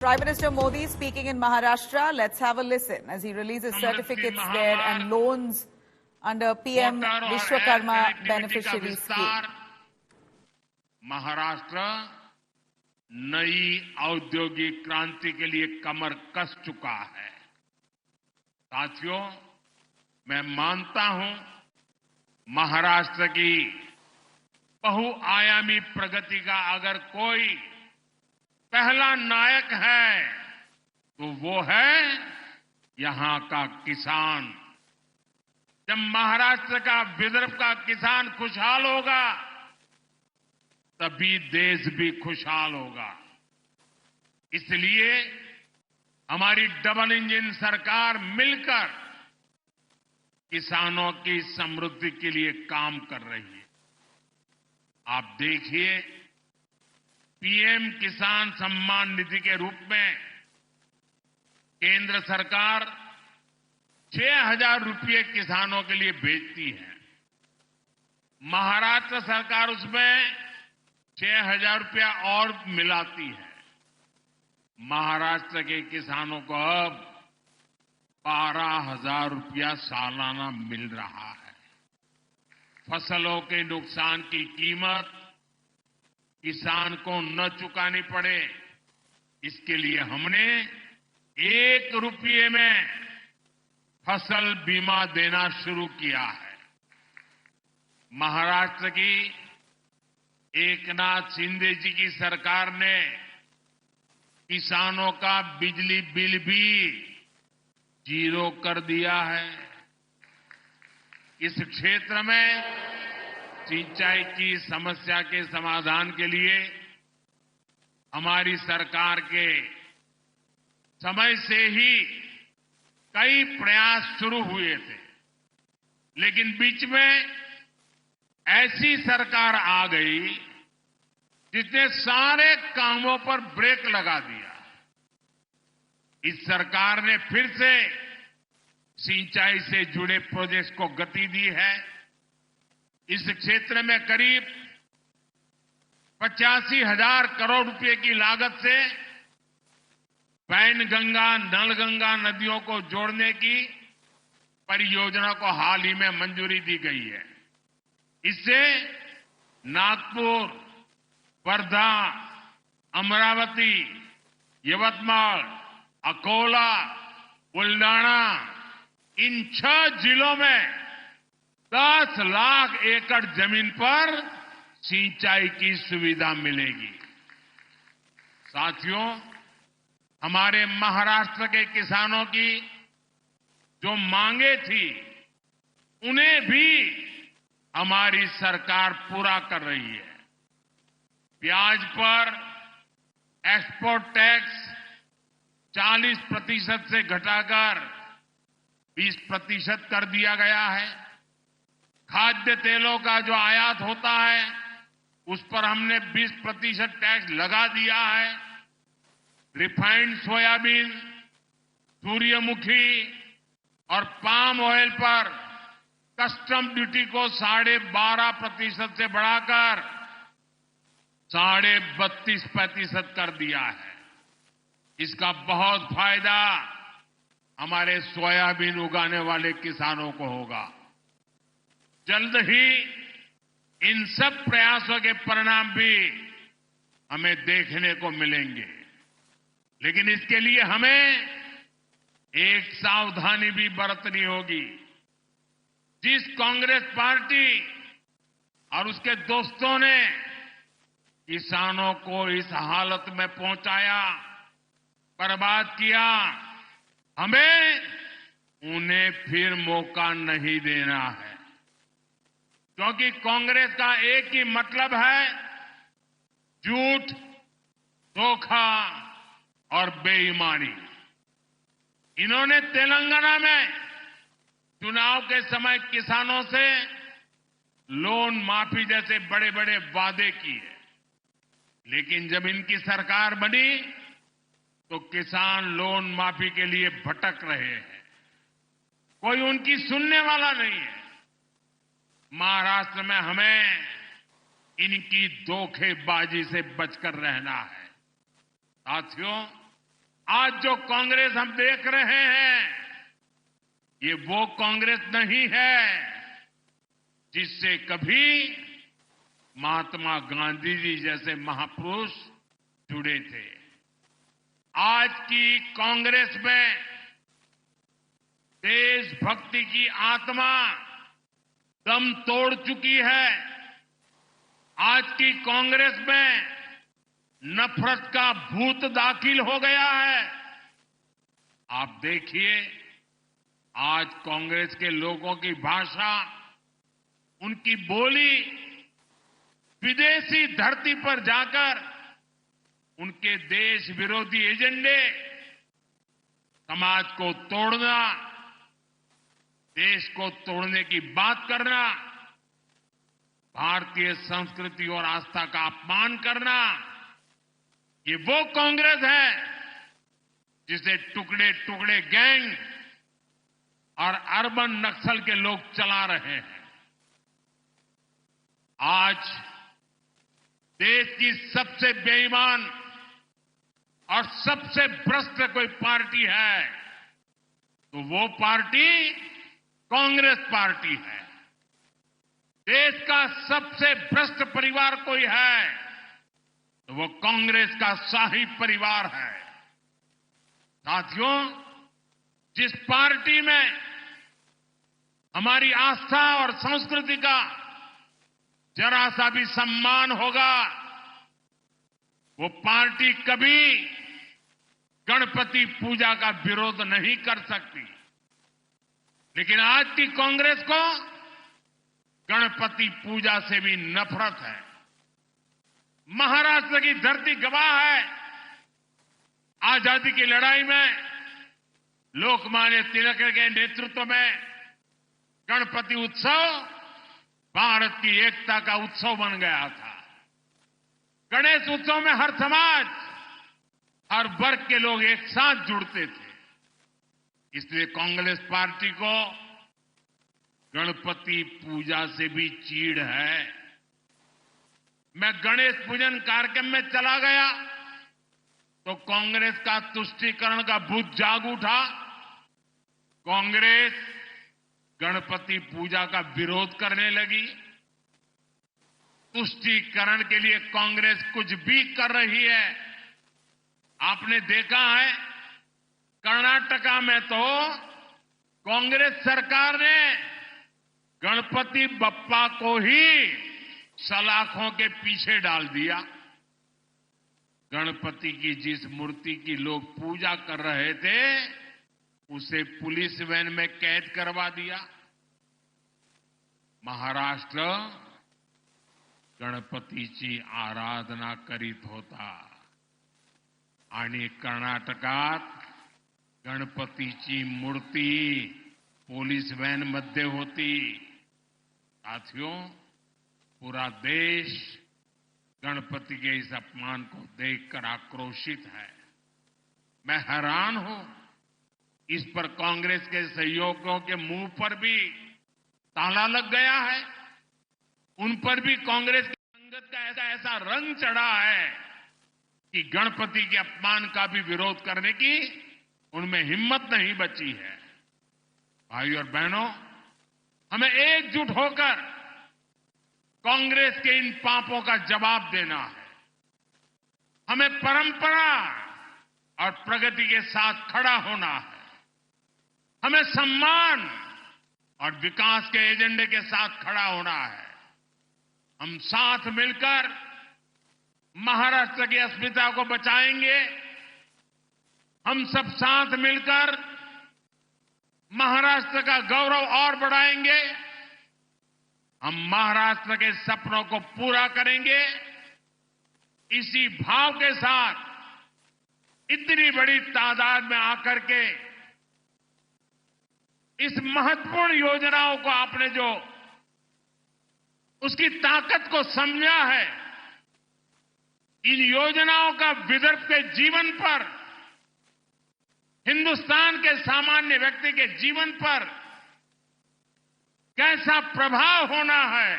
Prime Minister Modi speaking in Maharashtra. Let's have a listen as he releases certificates there and loans under PM Vishwakarma beneficiary scheme. Maharashtra नई औद्योगिक क्रांति के लिए कमर कस चुका है। साथियों, मैं मानता हूं महाराष्ट्र की बहुआयामी प्रगति का अगर कोई पहला नायक है तो वो है यहां का किसान। जब महाराष्ट्र का, विदर्भ का किसान खुशहाल होगा तभी देश भी खुशहाल होगा। इसलिए हमारी डबल इंजन सरकार मिलकर किसानों की समृद्धि के लिए काम कर रही है। आप देखिए, पीएम किसान सम्मान निधि के रूप में केंद्र सरकार 6,000 रुपये किसानों के लिए भेजती है। महाराष्ट्र सरकार उसमें 6,000 रुपया और मिलाती है। महाराष्ट्र के किसानों को अब 12,000 रुपया सालाना मिल रहा है। फसलों के नुकसान की कीमत किसान को न चुकानी पड़े, इसके लिए हमने 1 रुपये में फसल बीमा देना शुरू किया है। महाराष्ट्र की एकनाथ शिंदे जी की सरकार ने किसानों का बिजली बिल भी 0 कर दिया है। इस क्षेत्र में सिंचाई की समस्या के समाधान के लिए हमारी सरकार के समय से ही कई प्रयास शुरू हुए थे, लेकिन बीच में ऐसी सरकार आ गई जिसने सारे कामों पर ब्रेक लगा दिया। इस सरकार ने फिर से सिंचाई से जुड़े प्रोजेक्ट्स को गति दी है। इस क्षेत्र में करीब 85,000 करोड़ रुपए की लागत से वैनगंगा, नलगंगा नदियों को जोड़ने की परियोजना को हाल ही में मंजूरी दी गई है। इससे नागपुर, वर्धा, अमरावती, यवतमाल, अकोला, बुल्डाना, इन 6 जिलों में 10 लाख एकड़ जमीन पर सिंचाई की सुविधा मिलेगी। साथियों, हमारे महाराष्ट्र के किसानों की जो मांगे थी उन्हें भी हमारी सरकार पूरा कर रही है। प्याज पर एक्सपोर्ट टैक्स 40% से घटाकर 20% कर दिया गया है। खाद्य तेलों का जो आयात होता है उस पर हमने 20% टैक्स लगा दिया है। रिफाइंड सोयाबीन, सूर्यमुखी और पाम ऑयल पर कस्टम ड्यूटी को 12.5% से बढ़ाकर 32.5% कर दिया है। इसका बहुत फायदा हमारे सोयाबीन उगाने वाले किसानों को होगा। जल्द ही इन सब प्रयासों के परिणाम भी हमें देखने को मिलेंगे, लेकिन इसके लिए हमें एक सावधानी भी बरतनी होगी। जिस कांग्रेस पार्टी और उसके दोस्तों ने किसानों को इस हालत में पहुंचाया, बर्बाद किया, हमें उन्हें फिर मौका नहीं देना है। क्योंकि कांग्रेस का एक ही मतलब है झूठ, धोखा और बेईमानी। इन्होंने तेलंगाना में चुनाव के समय किसानों से लोन माफी जैसे बड़े बड़े वादे किए, लेकिन जब इनकी सरकार बनी तो किसान लोन माफी के लिए भटक रहे हैं। कोई उनकी सुनने वाला नहीं है। महाराष्ट्र में हमें इनकी धोखेबाजी से बचकर रहना है। साथियों, आज जो कांग्रेस हम देख रहे हैं, ये वो कांग्रेस नहीं है जिससे कभी महात्मा गांधी जी जैसे महापुरुष जुड़े थे। आज की कांग्रेस में देशभक्ति की आत्मा दम तोड़ चुकी है। आज की कांग्रेस में नफरत का भूत दाखिल हो गया है। आप देखिए, आज कांग्रेस के लोगों की भाषा, उनकी बोली विदेशी धरती पर जाकर उनके देश विरोधी एजेंडे, समाज को तोड़ना, देश को तोड़ने की बात करना, भारतीय संस्कृति और आस्था का अपमान करना, ये वो कांग्रेस है जिसे टुकड़े टुकड़े गैंग और अर्बन नक्सल के लोग चला रहे हैं। आज देश की सबसे बेईमान और सबसे भ्रष्ट कोई पार्टी है तो वो पार्टी कांग्रेस पार्टी है। देश का सबसे भ्रष्ट परिवार कोई है तो वो कांग्रेस का शाही परिवार है। साथियों, जिस पार्टी में हमारी आस्था और संस्कृति का जरा सा भी सम्मान होगा, वो पार्टी कभी गणपति पूजा का विरोध नहीं कर सकती। लेकिन आज की कांग्रेस को गणपति पूजा से भी नफरत है। महाराष्ट्र की धरती गवाह है, आजादी की लड़ाई में लोकमान्य तिलक के नेतृत्व में गणपति उत्सव भारत की एकता का उत्सव बन गया था। गणेश उत्सव में हर समाज, हर वर्ग के लोग एक साथ जुड़ते थे। इसलिए कांग्रेस पार्टी को गणपति पूजा से भी चीड़ है। मैं गणेश पूजन कार्यक्रम में चला गया तो कांग्रेस का तुष्टीकरण का भूत जाग उठा। कांग्रेस गणपति पूजा का विरोध करने लगी। तुष्टीकरण के लिए कांग्रेस कुछ भी कर रही है। आपने देखा है, कर्नाटका में तो कांग्रेस सरकार ने गणपति बप्पा को ही सलाखों के पीछे डाल दिया। गणपति की जिस मूर्ति की लोग पूजा कर रहे थे उसे पुलिस वैन में कैद करवा दिया। महाराष्ट्र गणपतीची आराधना करीत होता आणि कर्नाटकात गणपतीची मूर्ती पुलिस वैन मध्ये होती। साथियों, पूरा देश गणपति के इस अपमान को देखकर आक्रोशित है। मैं हैरान हूं, इस पर कांग्रेस के सहयोगियों के मुंह पर भी ताला लग गया है। उन पर भी कांग्रेस की संगत का ऐसा रंग चढ़ा है कि गणपति के अपमान का भी विरोध करने की उनमें हिम्मत नहीं बची है। भाई और बहनों, हमें एकजुट होकर कांग्रेस के इन पापों का जवाब देना है। हमें परंपरा और प्रगति के साथ खड़ा होना है। हमें सम्मान और विकास के एजेंडे के साथ खड़ा होना है। हम साथ मिलकर महाराष्ट्र की अस्मिता को बचाएंगे। हम सब साथ मिलकर महाराष्ट्र का गौरव और बढ़ाएंगे। हम महाराष्ट्र के सपनों को पूरा करेंगे। इसी भाव के साथ इतनी बड़ी तादाद में आकर के इस महत्वपूर्ण योजनाओं को आपने जो उसकी ताकत को समझा है, इन योजनाओं का विदर्भ के जीवन पर, हिंदुस्तान के सामान्य व्यक्ति के जीवन पर कैसा प्रभाव होना है,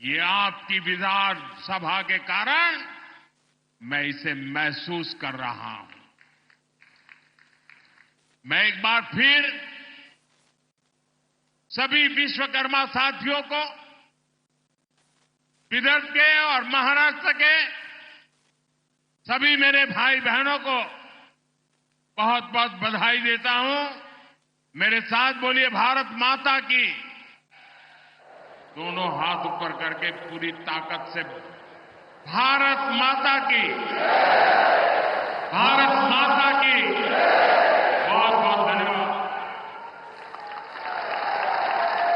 ये आपकी विधानसभा के कारण मैं इसे महसूस कर रहा हूं। मैं एक बार फिर सभी विश्वकर्मा साथियों को विदर्भ के और महाराष्ट्र के सभी मेरे भाई बहनों को बहुत बहुत बधाई देता हूं। मेरे साथ बोलिए भारत माता की। दोनों हाथ ऊपर करके पूरी ताकत से भारत माता की, भारत माता की।